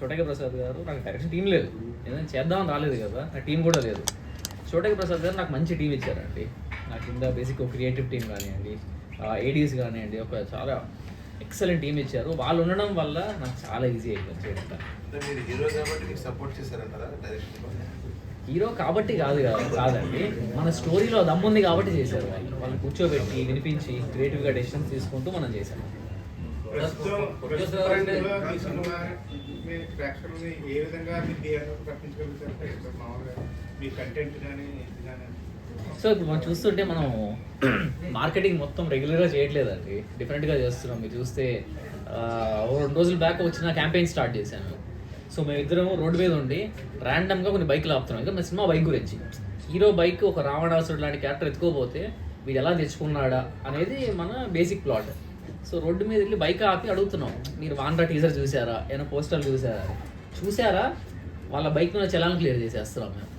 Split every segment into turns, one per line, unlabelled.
చోటకి ప్రసాద్ గారు నాకు డైరెక్షన్ టీం లేదు, ఏదైనా చేద్దామని రాలేదు కదా, నా టీం కూడా లేదు. చోటకి ప్రసాద్ గారు నాకు మంచి టీం ఇచ్చారండి. నా కింద బేసిక్ క్రియేటివ్ టీం కానివ్వండి, ఏడీస్ కానివ్వండి, ఒక చాలా ఎక్సలెంట్ టీం ఇచ్చారు. వాళ్ళు ఉండడం వల్ల నాకు చాలా ఈజీ అయిపోయింది చేయడం. హీరో కాబట్టి కాదండి, మన స్టోరీలో దమ్ముంది కాబట్టి చేశారు. వాళ్ళు కూర్చోబెట్టి వినిపించి క్రియేటివ్గా డెసిషన్స్ తీసుకుంటూ మనం చేశాము. సో ఇప్పుడు మనం చూస్తుంటే మనం మార్కెటింగ్ మొత్తం రెగ్యులర్గా చేయట్లేదండి, డిఫరెంట్గా చేస్తున్నాం. మీరు చూస్తే 2 రోజుల బ్యాక్ వచ్చిన క్యాంపెయిన్ స్టార్ట్ చేశాను. సో మేమిద్దరం రోడ్డు మీద ఉండి ర్యాండమ్గా కొన్ని బైక్లు ఆపుతున్నాం. ఇంకా మన సినిమా బైక్ గురించి, హీరో బైక్ ఒక రావణాసురుడు లాంటి క్యారెక్టర్ ఎత్తుకోపోతే వీడు ఎలా తెచ్చుకున్నాడా అనేది మన బేసిక్ ప్లాట్. సో రోడ్డు మీద వెళ్ళి బైక్ ఆపి అడుగుతున్నాం, మీరు వాండ్రా టీజర్ చూసారా, ఏమైనా పోస్టర్లు చూసారా, వాళ్ళ బైక్ మీద చలాన్ క్లియర్ చేసేస్తున్నాం మేము.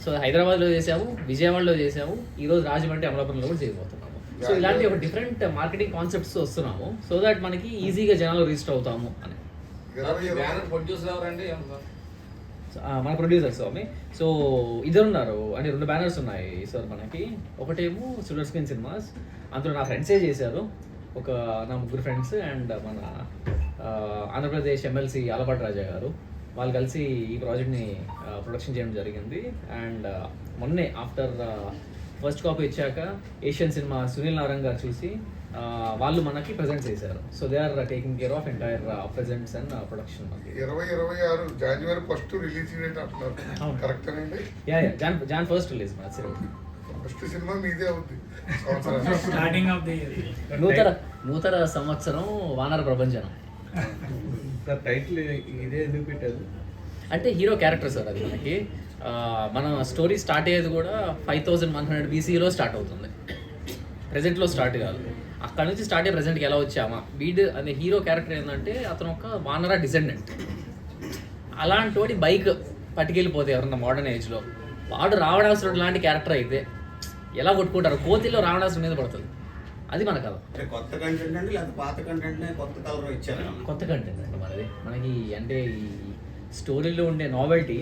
సో హైదరాబాద్లో చేసాము, విజయవాడలో చేసాము, ఈరోజు రాజమండ్రి అమలాపురంలో కూడా చేయబోతున్నాము. సో ఇలాంటి ఒక డిఫరెంట్ మార్కెటింగ్ కాన్సెప్ట్స్ వస్తున్నాము, సో దాట్ మనకి ఈజీగా జనాలు రిజిస్టర్ అవుతాము అని. మన ప్రొడ్యూసర్ స్వామి. సో ఇద్దరు ఉన్నారు అంటే 2 బ్యానర్స్ ఉన్నాయి సార్ మనకి. ఒకటేమో సిల్వర్ స్క్రీన్ సినిమాస్, అందులో నా ఫ్రెండ్సే చేశారు, ఒక నా 3 ఫ్రెండ్స్ అండ్ మన ఆంధ్రప్రదేశ్ ఎమ్మెల్సీ ఆలపాటి రాజా గారు, వాళ్ళు కలిసి ఈ ప్రాజెక్ట్ని ప్రొడక్షన్ చేయడం జరిగింది. అండ్ మొన్నే ఆఫ్టర్ ఫస్ట్ కాపీ ఇచ్చాక ఏషియన్ సినిమా సునీల్ నారాయణ్ గారు చూసి వాళ్ళు మనకి ప్రెజెంట్ చేశారు. So they are taking care of entire presents and production.
2026 జనవరి 1 రిలీజ్ డేట్ అంటున్నారు, కరెక్ట్ అండి?
జాన్ 1 రిలీజ్ మన సినిమా.
ఫస్ట్ సినిమా మీదే అవుతుంది.
స్టార్టింగ్ ఆఫ్ ది ఇయర్,
నూతన సంవత్సరం వానర ప్రపంచం.
టైటిల్ ఇదే ఎందుకు పెట్టారు
అంటే హీరో క్యారెక్టర్ సార్ అది మనకి. మన స్టోరీ స్టార్ట్ అయ్యేది కూడా 5100 BCలో స్టార్ట్ అవుతుంది, ప్రెజెంట్లో స్టార్ట్ కాదు. అక్కడ నుంచి స్టార్ట్ అయ్యి ప్రెజెంట్కి ఎలా వచ్చామా, వీడ్ అనే హీరో క్యారెక్టర్ ఏంటంటే అతను ఒక వానర డిసెండెంట్. అలాంటి వాడి బైక్ పట్టుకెళ్ళిపోతే ఎవరన్నా మోడర్న్ ఏజ్లో, వాడు రావణాసురుడు లాంటి క్యారెక్టర్ అయితే ఎలా కొట్టుకుంటారు, కోతిలో రావణాసురుడు మీద పడుతుంది. అది మన కథ.
కొత్త కంటెంట్ అండి లేదా పాత కంటెంట్ కొత్త కలర్ ఇచ్చారు?
కొత్త కంటెంట్ అంటే మనకి అంటే ఈ స్టోరీలో ఉండే నావెల్టీ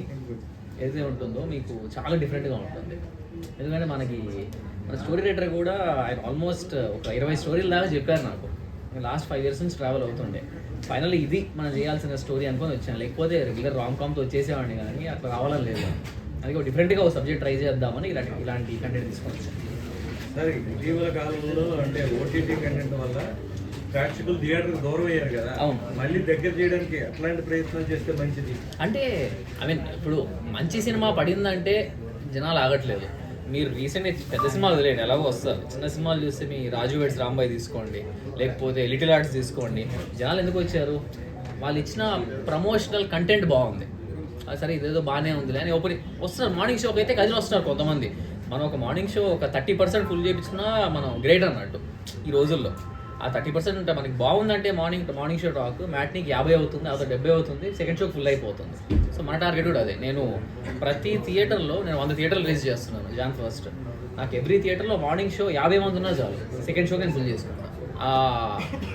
ఏదైతే ఉంటుందో మీకు చాలా డిఫరెంట్గా ఉంటుంది. ఎందుకంటే మన స్టోరీ రైటర్ కూడా ఆయన ఆల్మోస్ట్ ఒక 20 స్టోరీల దాకా చెప్పారు నాకు. లాస్ట్ 5 years నుంచి ట్రావెల్ అవుతుండే. ఫైనల్లీ ఇది మనం చేయాల్సిన స్టోరీ అనుకొని వచ్చాను, లేకపోతే రెగ్యులర్ రామ్ కామ్తో వచ్చేసేవాడిని, కానీ అట్లా రావాలని లేదు. అందుకే ఒక డిఫరెంట్గా ఒక సబ్జెక్ట్ ట్రై చేద్దామని ఇలాంటి కంటెంట్ తీసుకొని వచ్చాను.
సార్ ఇటీవల కాలంలో అంటే ఓటీటీ కంటెంట్ వల్ల ప్రేక్షకులు థియేటర్కి దూరం అయ్యారు కదా, మళ్ళీ దగ్గర చేయడానికి అట్లాంటి ప్రయత్నం చేస్తే మంచిది.
అంటే ఇప్పుడు మంచి సినిమా పడిందంటే జనాలు ఆగట్లేదు. మీరు రీసెంట్గా పెద్ద సినిమాలు వదిలేండి, ఎలాగో వస్తారు. చిన్న సినిమాలు చూస్తే మీ రాజు వెడ్స్ రాంబాయ్ తీసుకోండి, లేకపోతే లిటిల్ ఆర్ట్స్ తీసుకోండి. జనాలు ఎందుకు వచ్చారు, వాళ్ళు ఇచ్చిన ప్రమోషనల్ కంటెంట్ బాగుంది, సరే ఇదేదో బాగానే ఉంది అని ఓపెనింగ్ వస్తున్నారు. మార్నింగ్ షోకి అయితే గదిలో వస్తున్నారు కొంతమంది. మనం ఒక మార్నింగ్ షో ఒక 30% ఫుల్ చేయించుకున్నా మనం గ్రేట్ అన్నట్టు ఈ రోజుల్లో. ఆ 30% ఉంటే మనకి బాగుందంటే మార్నింగ్ షో టాక్ మ్యాట్నీకి 50 అవుతుంది, అదో 70 అవుతుంది, సెకండ్ షోకి ఫుల్ అయిపోతుంది. సో మన టార్గెట్ కూడా అదే. నేను ప్రతి థియేటర్లో 100 థియేటర్లు రిలీజ్ చేస్తున్నాను జాన్ 1. నాకు ఎవ్రీ థియేటర్లో మార్నింగ్ షో 50 మంది ఉన్నా చాలు, సెకండ్ షోకి నేను ఫుల్ చేసుకుంటాను. ఆ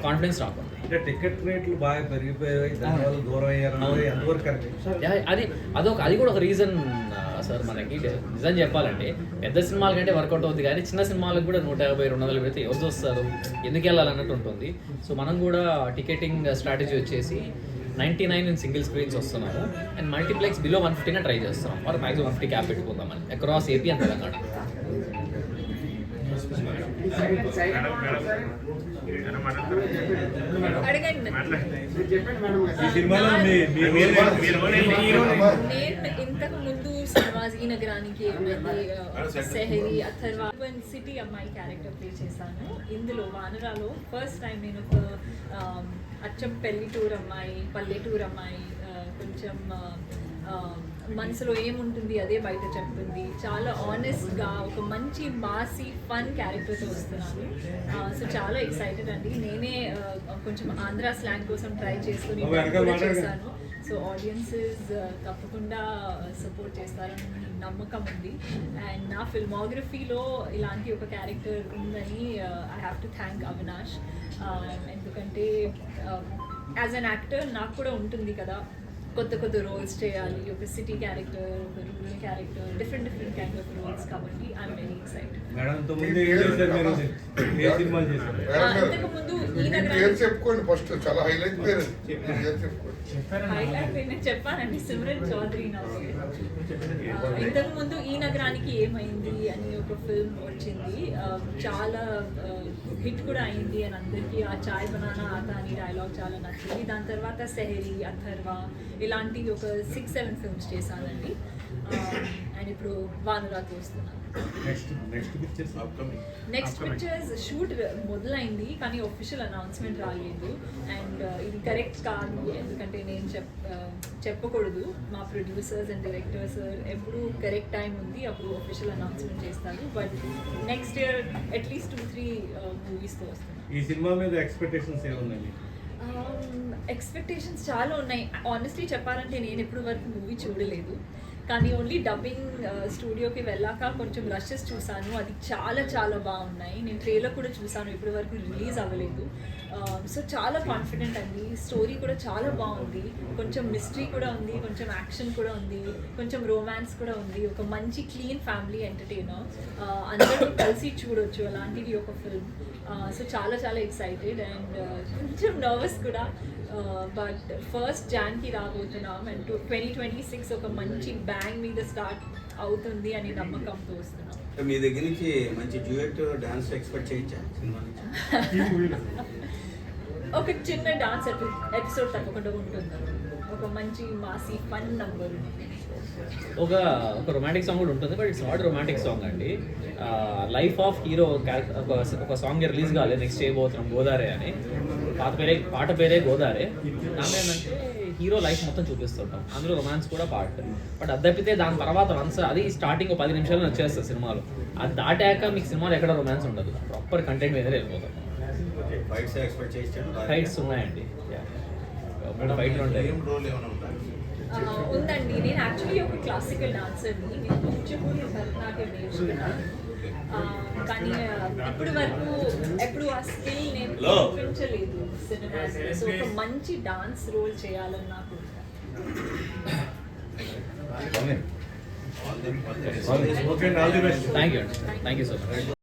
కాన్ఫిడెన్స్ రాకుండా.
అంటే టికెట్ రేట్లు బాగా పెరిగిపోయాయి, దానివల్ల దూరం అయ్యారు, ఎంతవరకు కరెక్ట్?
అది కూడా ఒక రీజన్ సార్. మనకి నిజం చెప్పాలంటే పెద్ద సినిమాల కంటే వర్కౌట్ అవుతుంది, కానీ చిన్న సినిమాలకు కూడా 150-200 పెడితే ఎవరు వస్తారు, ఎందుకు వెళ్ళాలన్నట్టు ఉంటుంది. సో మనం కూడా టికెటింగ్ స్ట్రాటజీ వచ్చేసి 99 ఇన్ సింగిల్ స్క్రీన్స్ వస్తున్నాము, అండ్ మల్టీప్లెక్స్ బిలో 150 ట్రై చేస్తున్నాం, మరి మ్యాక్సిమం 150 క్యాప్ పెట్టుకుందామని అక్రాస్ ఏపీ అండ్ తెలంగాణ.
ఇంతకు ముందు శివాజీ నగరానికి సెహరీ అథర్వా సిటీ అమ్మాయి క్యారెక్టర్ ప్లే చేశాను. ఇందులో వానరాలో ఫస్ట్ టైం నేను ఒక అచ్చం పల్లెటూరు అమ్మాయి కొంచెం మనసులో ఏముంటుంది అదే బయట చెప్తుంది, చాలా ఆనెస్ట్గా ఒక మంచి మాసీ ఫన్ క్యారెక్టర్తో వస్తున్నాను. సో చాలా ఎక్సైటెడ్ అండి. నేనే కొంచెం ఆంధ్ర స్లాంగ్ కోసం ట్రై చేసుకుని చేశాను. సో ఆడియన్సెస్ తప్పకుండా సపోర్ట్ చేస్తారని నమ్మకం ఉంది. అండ్ నా ఫిల్మోగ్రఫీలో ఇలాంటి ఒక క్యారెక్టర్ ఉందని I have to thank Avinash. ఎందుకంటే యాజ్ అన్ యాక్టర్ నాకు కూడా ఉంటుంది కదా కొత్త కొత్త రోల్స్ చేయాలి, ఒక సిటీ క్యారెక్టర్, ఒక rural character, different kind of roles కాబట్టి ఐఎమ్ వెరీ ఎక్సైటెడ్.
మేడంతో ముందు ఏం చేశారు మీరు? ఏ సినిమాలు చేశారు?
మేడం గారు,
ఇంతకు ముందు ఈ
మీ
నగరానికి
పేరు చెప్పుకోండి ఫస్ట్, చాలా హైలైట్ పేరు అది. మీ పేరు చెప్పుకోండి.
హైలైట్ నేను చెప్పానండి, సిమ్రన్ చౌదరి నా పేరు. ఇంతకు ముందు ఈ నగరానికి ఏమైంది అని ఒక ఫిల్మ్ వచ్చింది, చాలా హిట్ కూడా అయింది అని అందరికీ. ఆ చాయ్ బనానా ఆతా అని డైలాగ్ చాలా నచ్చింది. దాని తర్వాత సెహరీ, అథర్వా ఇలాంటి ఒక 6-7 ఫిల్మ్స్ చేశానండి. అండ్ ఇప్పుడు వానరాకి వస్తున్నాను. నెక్స్ట్ పిక్చర్స్ షూట్ మొదలైంది కానీ ఒఫిషియల్ అనౌన్స్మెంట్ రాలేదు. అండ్ ఇది కరెక్ట్ కాదు, ఎందుకంటే నేను చెప్పకూడదు. మా ప్రొడ్యూసర్స్ అండ్ డైరెక్టర్స్ ఎప్పుడు కరెక్ట్ టైం ఉంది అప్పుడు ఒఫిషియల్ అనౌన్స్మెంట్ చేస్తారు. బట్ నెక్స్ట్ ఇయర్ అట్లీస్ట్ 2-3 మూవీస్తో వస్తున్నాను.
ఈ సినిమా మీద ఎక్స్పెక్టేషన్స్ ఏమున్నాయి?
ఎక్స్పెక్టేషన్స్ చాలా ఉన్నాయి. ఆనెస్ట్లీ చెప్పాలంటే నేను ఎప్పుడు వరకు మూవీ చూడలేదు, కానీ ఓన్లీ డబ్బింగ్ స్టూడియోకి వెళ్ళాక కొంచెం రషెస్ చూసాను, అది చాలా చాలా బాగున్నాయి. నేను ట్రైలర్ కూడా చూసాను, ఇప్పటి వరకు రిలీజ్ అవ్వలేదు. సో చాలా కాన్ఫిడెంట్ అండి. స్టోరీ కూడా చాలా బాగుంది, కొంచెం మిస్టరీ కూడా ఉంది, కొంచెం యాక్షన్ కూడా ఉంది, కొంచెం రొమాన్స్ కూడా ఉంది. ఒక మంచి క్లీన్ ఫ్యామిలీ ఎంటర్టైనర్, అందరూ కలిసి చూడొచ్చు అలాంటిది ఒక ఫిల్మ్. సో చాలా చాలా ఎక్సైటెడ్ అండ్ కొంచెం నర్వస్ కూడా. బట్ ఫస్ట్ జాన్కి రాబోతున్నాం అండ్ 2026 ఒక మంచి బ్యాంగ్ మీద స్టార్ట్ అవుతుంది అని నమ్మకంతో వస్తున్నాం.
మీ దగ్గర నుంచి మంచి డ్యూయట్ డాన్స్ ఎక్స్పెక్ట్ చేయొచ్చా సినిమా నుంచి?
ఒక చిన్న డాన్స్ ఎపిసోడ్ తప్పకుండా ఉంటుంది, ఒక మంచి మాసీ ఫన్ నంబర్.
ఒక రొమాంటిక్ సాంగ్ కూడా ఉంటుంది, but it's not romantic song అండి. లైఫ్ ఆఫ్ హీరో ఒక సాంగ్ రిలీజ్ కాలేదు, నెక్స్ట్ చేయబోతున్నాం గోదారే అని. పాట పేరే గోదారే. దాని ఏంటంటే హీరో లైఫ్ మొత్తం చూపిస్తుంటాం, అందులో రొమాన్స్ కూడా పార్ట్. బట్ అది తప్పితే దాని తర్వాత వన్స్ అది స్టార్టింగ్ 10 నిమిషాలు వచ్చేస్తుంది సినిమాలో. అది దాటాక మీకు సినిమాలో ఎక్కడ రొమాన్స్ ఉండదు, ప్రాపర్ కంటెంట్ మీదే వెళ్ళిపోతాం. ఫైట్స్ ఉన్నాయండి, 3 ఫైట్లు ఉంటాయి.
ఉందండి. నేను యాక్చువల్లీ ఒక క్లాసికల్ డాన్సర్ని, నేను కూచిపూడి భరతనాట్యం నేర్చుకున్నాను. కానీ ఇప్పుడు వరకు ఎప్పుడు ఆ స్కిల్ నేను చూపించలేదు సినిమాస్. సో ఒక మంచి డాన్స్ రోల్ చేయాలని నాకు.
Okay, all the best.
Thank you so much.